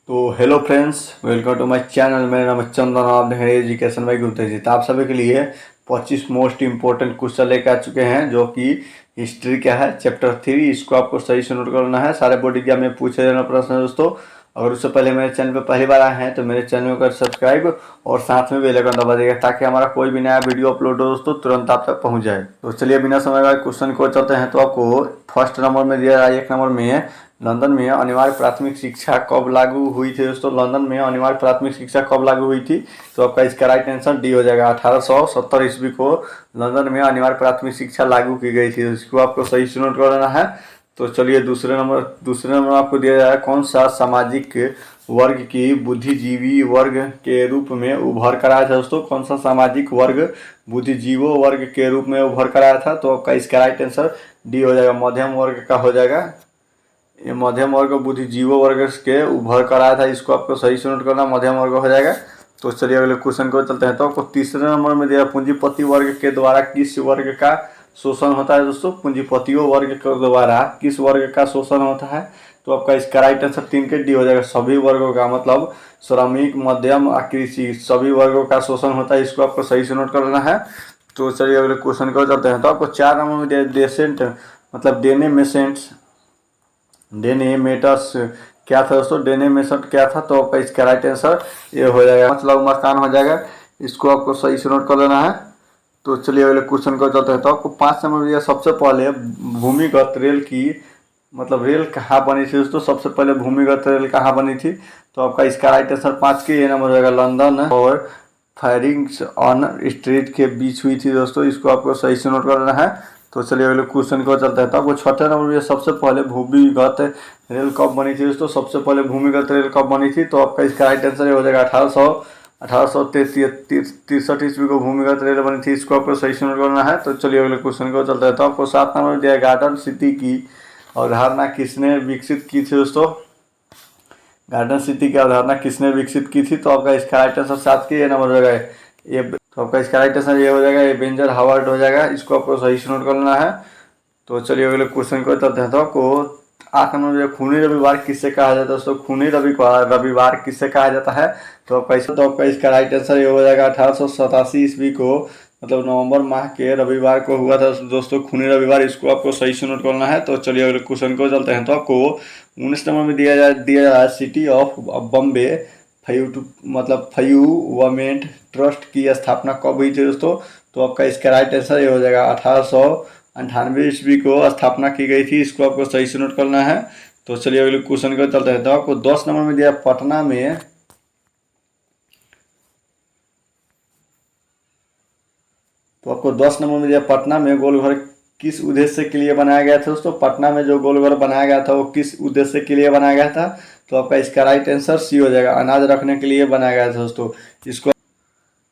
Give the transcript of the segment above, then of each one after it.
तो hello friends, welcome to my channel. मेरा नाम है चंदन और आप देख रहे हैं एजुकेशन बाय गुप्ता जी। तो आप सभी के लिए 25 मोस्ट इंपॉर्टेंट क्वेश्चन लेकर आ चुके हैं, जो कि हिस्ट्री का है, चैप्टर 3। इसको आपको सही से नोट करना है। सारे बोर्ड एग्जाम में पूछे जाना प्रश्न है दोस्तों। अगर उससे पहले मेरे चैनल पर पहली बार आए हैं तो मेरे चैनल को सब्सक्राइब और साथ में बेल आइकन दबा देगा, ताकि हमारा कोई भी नया वीडियो अपलोड हो दोस्तों तुरंत आप तक पहुंच जाए। तो चलिए बिना समय का क्वेश्चन को चलते हैं। तो आपको फर्स्ट नंबर में दिया है, 1 नंबर में, लंदन में अनिवार्य प्राथमिक शिक्षा कब लागू हुई थी दोस्तों? लंदन में अनिवार्य प्राथमिक शिक्षा कब लागू हुई थी? तो आपका इसका राइट आंसर डी हो जाएगा। 1870 ईस्वी को लंदन में अनिवार्य प्राथमिक शिक्षा लागू की गई थी। इसको आपको सही से नोट कर लेना है। तो चलिए दूसरे नंबर आपको दिया जाए, कौन सा सामाजिक वर्ग की बुद्धिजीवी वर्ग के रूप में उभर कर आया था दोस्तों? कौन सा सामाजिक वर्ग बुद्धिजीवो वर्ग के रूप में उभर कर आया था? तो आपका इसका राइट आंसर डी हो जाएगा, मध्यम वर्ग का हो जाएगा। ये मध्यम वर्ग बुद्धिजीवो वर्ग के उभर कर आया था। इसको आपको सही से नोट करना, मध्यम वर्ग हो जाएगा। तो चलिए अगले क्वेश्चन को चलते हैं। तो आपको तीसरे नंबर में दिया, पूंजीपति वर्ग के द्वारा किस वर्ग का शोषण होता है दोस्तों? पूंजीपतियों वर्ग के द्वारा किस वर्ग का शोषण होता है? तो आपका इसका राइट आंसर 3 के डी हो जाएगा, सभी वर्गों का। मतलब श्रमिक, मध्यम, कृषि, सभी वर्गों का शोषण होता है। इसको आपको सही से नोट कर लेना है। तो चलिए अगले क्वेश्चन को चलते हैं। तो आपको 4 नंबर में दिया, डेसेंट मतलब डेनेमेटस क्या था दोस्तों? डेनेमेशन क्या था? तो आपका इसका राइट आंसर ये हो जाएगा, मतलब मकान हो जाएगा। इसको आपको सही से नोट कर लेना है। तो चलिए अगले क्वेश्चन को चलते हैं। तो आपको 5 नंबर में सबसे पहले भूमिगत रेल की मतलब रेल कहाँ बनी थी दोस्तों? सबसे पहले भूमिगत रेल कहाँ बनी थी? तो आपका इसका राइट आंसर 5 के ये नंबर हो जाएगा, लंदन और फैरिंग्स ऑन स्ट्रीट के बीच हुई थी दोस्तों। इसको आपको सही से नोट करना है। तो चलिए अगले क्वेश्चन को चलते हैं। तो आपको 6 नंबर में सबसे पहले भूमिगत रेल कब बनी थी दोस्तों? सबसे पहले भूमिगत रेल कब बनी थी? तो आपका इसका राइट आंसर हो जाएगा 1863 ईस्वी को भूमिगत रेल बनी थी। इसको आपको सही से नोट करना है। तो चलिए अगले क्वेश्चन को चलते हैं। तो आपको 7 नंबर में दिया, गार्डन सिटी की अवधारणा किसने विकसित की थी दोस्तों? गार्डन सिटी की अवधारणा किसने विकसित की थी? तो आपका इसका राइट आंसर 7 के ये नंबर हो जाएगा, ये। तो आपका इसका राइट आंसर ये हो जाएगा, ये बेंजर हावर्ड हो जाएगा। इसको आपको सही से नोट करना है। तो चलिए अगले क्वेश्चन को चलते हैं। तो आपको 8 नंबर में, खूनी रविवार किससे कहा जाता है दोस्तों? खूनी रविवार किससे कहा जाता है? तो आपका इसका राइट आंसर ये हो जाएगा, 1887 ईस्वी को, मतलब नवंबर माह के रविवार को हुआ था दोस्तों खूनी रविवार। इसको आपको सही से नोट करना है। तो चलिए अगले क्वेश्चन को चलते हैं। तो आपको 19 नंबर में दिया जाए सिटी ऑफ बॉम्बे फ्यूवमेंट ट्रस्ट की स्थापना कब हुई थी दोस्तों? तो आपका इसका राइट आंसर ये हो जाएगा, 1898 ईस्वी को स्थापना की गई थी। इसको आपको सही से नोट करना है। तो चलिए अगले क्वेश्चन को चलते हैं। तो आपको 10 नंबर में दिया, पटना में तो आपको 10 नंबर में दिया, पटना में गोलघर किस उद्देश्य के लिए बनाया गया था दोस्तों? पटना में जो गोलघर बनाया गया था वो किस उद्देश्य के लिए बनाया गया था? तो आपका इसका राइट आंसर सी हो जाएगा, अनाज रखने के लिए बनाया गया था दोस्तों।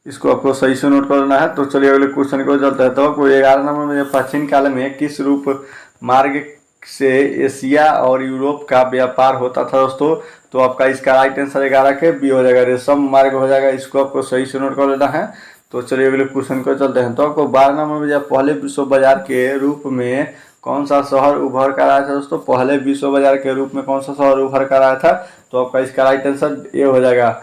इसको आपको सही से नोट करना है। तो चलिए अगले क्वेश्चन को चलते हैं। तो आपको 11 नंबर में, प्राचीन काल में किस रूप मार्ग से एशिया और यूरोप का व्यापार होता था दोस्तों? तो आपका इसका राइट आंसर 11 के बी हो जाएगा, रेशम मार्ग हो जाएगा। इसको आपको सही से नोट कर लेना है। तो चलिए अगले क्वेश्चन को चलते हैं। तो आपको 12 नंबर में, पहले विश्व बाजार के रूप में कौन सा शहर उभर कर आया था दोस्तों? पहले विश्व बाजार के रूप में कौन सा शहर उभर कर आया था? तो आपका इसका राइट आंसर ये हो जाएगा,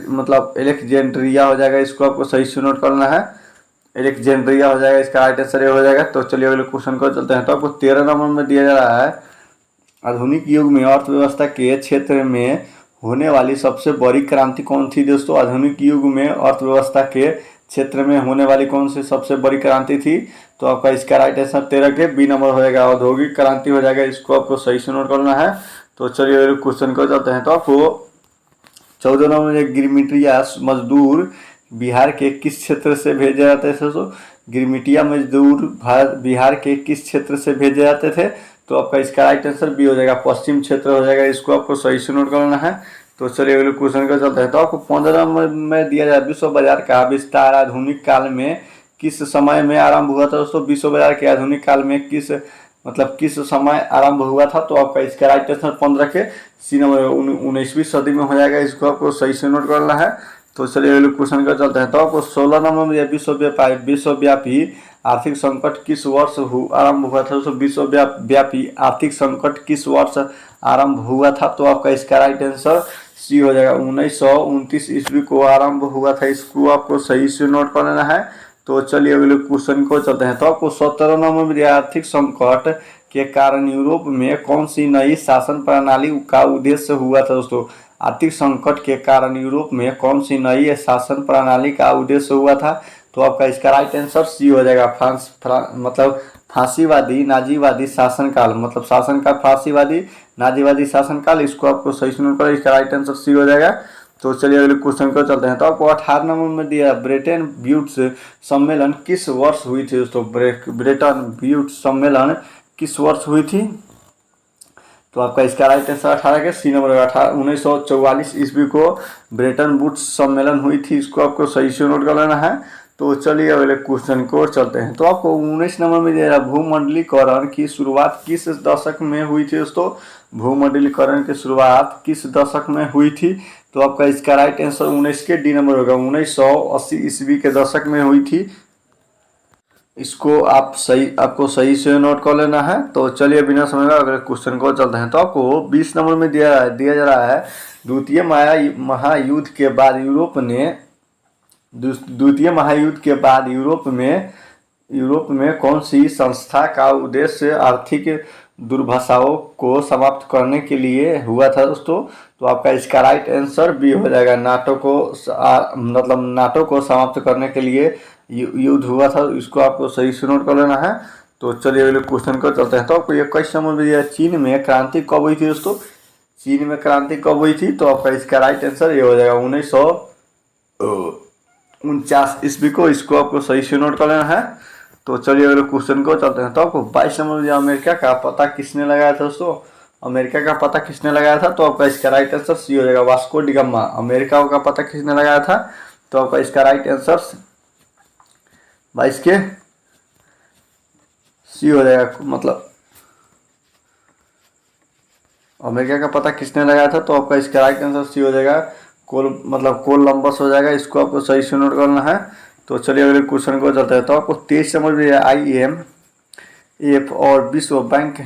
मतलब एलेक्जेंड्रिया हो जाएगा। इसको आपको सही से नोट करना है, एलेक्जेंड्रिया हो जाएगा। इसका राइट आंसर ये हो जाएगा। तो चलिए अगले क्वेश्चन को चलते हैं। तो आपको 13 नंबर में दिया जा रहा है, आधुनिक युग में अर्थव्यवस्था के क्षेत्र में होने वाली सबसे बड़ी क्रांति कौन थी दोस्तों? आधुनिक युग में अर्थव्यवस्था के क्षेत्र में होने वाली कौन सी सबसे बड़ी क्रांति थी? तो आपका इसका राइट आंसर 13 के बी नंबर हो जाएगा, औद्योगिक क्रांति हो जाएगा। इसको आपको सही से नोट करना है। तो चलिए अगले क्वेश्चन को चलते हैं। तो आपको 14 नंबर में, गिरमिटिया मजदूर बिहार के किस क्षेत्र से भेजे जाते थे दोस्तों? गिरमिटिया मजदूर बिहार के किस क्षेत्र से भेजे जाते थे? तो आपका इसका राइट आंसर बी हो जाएगा, पश्चिम क्षेत्र हो जाएगा। इसको आपको सही से नोट करना है। तो चलिए अगले क्वेश्चन का चलते हैं। तो आपको 15 नंबर में दिया जाए, विश्व बाजार का विस्तार आधुनिक काल में किस समय में आरंभ हुआ था दोस्तों? विश्व बाजार के आधुनिक काल में किस समय आरंभ हुआ था? तो आपका इसका राइट आंसर 15 के सी नंबर 19वीं सदी में हो जाएगा। इसको आपको सही से नोट करना है। तो चलिए अगले क्वेश्चन का चलते हैं। तो आपको 16 नंबर में, विश्वव्यापी आर्थिक संकट किस वर्ष आरंभ हुआ था दोस्तों? विश्वव्यापी आर्थिक संकट किस वर्ष आरंभ हुआ था? तो आपका इसका राइट आंसर सी हो जाएगा। 1929 ईस्वी को आरंभ हुआ था, इसको आपको सही से नोट कर लेना है। तो चलिए अगले क्वेश्चन को चलते हैं। तो आपको 17 नंबर में दिया आर्थिक संकट के कारण यूरोप में कौन सी नई शासन प्रणाली का उद्देश्य हुआ था दोस्तों। आर्थिक संकट के कारण यूरोप में कौन सी नई शासन प्रणाली का उद्देश्य हुआ था। तो आपका इसका राइट आंसर सी हो जाएगा। मतलब फांसीवादी नाजीवादी शासनकाल, मतलब शासनकाल फांसीवादी नाजीवादी शासनकाल, इसको आपको सही से नोट करें। इसका राइट आंसर सी हो जाएगा। तो चलिए अगले क्वेश्चन को चलते हैं। तो आपको 18 नंबर में दिया ब्रेटन वुड्स सम्मेलन किस वर्ष हुई थी दोस्तों। ब्रेटन वुड्स सम्मेलन किस वर्ष हुई थी। तो आपका इसका राइट आंसर 18 के सी नंबर 1944 ईस्वी को ब्रेटन वुड्स सम्मेलन हुई थी, इसको आपको सही से नोट कर लेना है। तो चलिए अगले क्वेश्चन को चलते हैं। तो आपको 19 नंबर में दिया भूमंडलीकरण की शुरुआत किस दशक में हुई थी दोस्तों। भूमंडलीकरण की शुरुआत किस दशक में हुई थी। तो आपका इसका राइट आंसर 19 के डी नंबर होगा। 1980 ईस्वी के दशक में हुई थी, इसको आपको सही से नोट कर लेना है। तो चलिए बिना समय अगले क्वेश्चन को चलते हैं। तो आपको 20 नंबर में दिया जा रहा है द्वितीय महायुद्ध के बाद यूरोप में कौन सी संस्था का उद्देश्य आर्थिक दुर्भाषाओं को समाप्त करने के लिए हुआ था दोस्तों। तो आपका इसका राइट आंसर बी हो जाएगा। नाटो को समाप्त करने के लिए युद्ध हुआ था, इसको आपको सही से नोट कर लेना है। तो चलिए अगले क्वेश्चन को चलते हैं। तो आपको ये क्वेश्चन में दिया चीन में क्रांति कब हुई थी दोस्तों। चीन में क्रांति कब हुई थी। तो आपका इसका राइट आंसर ये हो जाएगा 1949 ईस्वी को, इसको आपको सही से नोट कर लेना है। तो चलिए अगले क्वेश्चन को चलते हैं। तो आपको 22 नंबर में अमेरिका का पता किसने लगाया था दोस्तों। अमेरिका का पता किसने लगाया था। तो आपका इसका राइट आंसर सी हो जाएगा। Vasco D gamma. अमेरिका का पता किसने लगाया था। तो आपका इसका राइट आंसर 22 के सी हो जाएगा। मतलब अमेरिका का पता किसने लगाया था। तो आपका इसका राइट आंसर सी हो जाएगा। कोलंबस हो जाएगा, इसको आपको सही से नोट करना है। तो चलिए अगले क्वेश्चन को चलते हैं। तो आपको 23 समझ में IMF और विश्व बैंक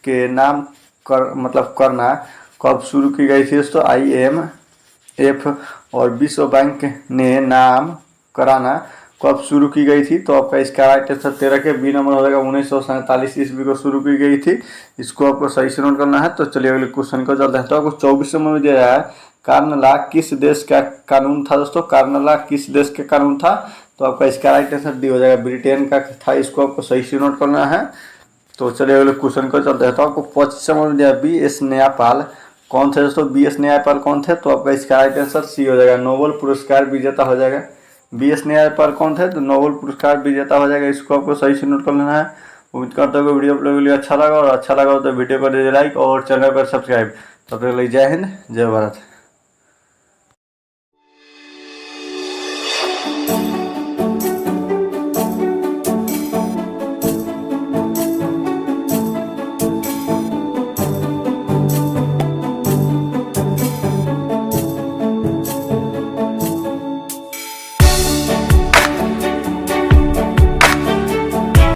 के नाम करना कब शुरू की गई थी दोस्तों। IMF और विश्व बैंक ने नाम कराना कब शुरू की गई थी। तो आपका इसका राइट आंसर 13 के बी नंबर हो जाएगा। 1947 ईस्वी को शुरू की गई थी, इसको आपको सही से नोट करना है। तो चलिए अगले क्वेश्चन को चलते हैं। तो आपको 24 नंबर में दिया है कार्न लॉ किस देश का कानून था दोस्तों। कार्न लॉ किस देश का कानून था। तो आपका इसका राइट आंसर डी हो जाएगा। ब्रिटेन का था, इसको आपको सही से नोट करना है। तो चलिए अगले क्वेश्चन को चलते हैं। तो आपको 25 नंबर में दिया BS न्यायपाल कौन थे दोस्तों। BS न्यायपाल कौन थे। तो आपका इसका राइट आंसर सी हो जाएगा। नोबेल पुरस्कार विजेता हो जाएगा। BS न्यायपाल कौन थे। तो नोबेल पुरस्कार विजेता हो जाएगा, इसको आपको सही से नोट कर लेना है। उम्मीद करता हूँ वीडियो आप लोगों के लिए अच्छा लगा, और अच्छा लगा तो वीडियो को दीजिए लाइक और चैनल पर सब्सक्राइब। तब तक के लिए जय हिंद जय भारत।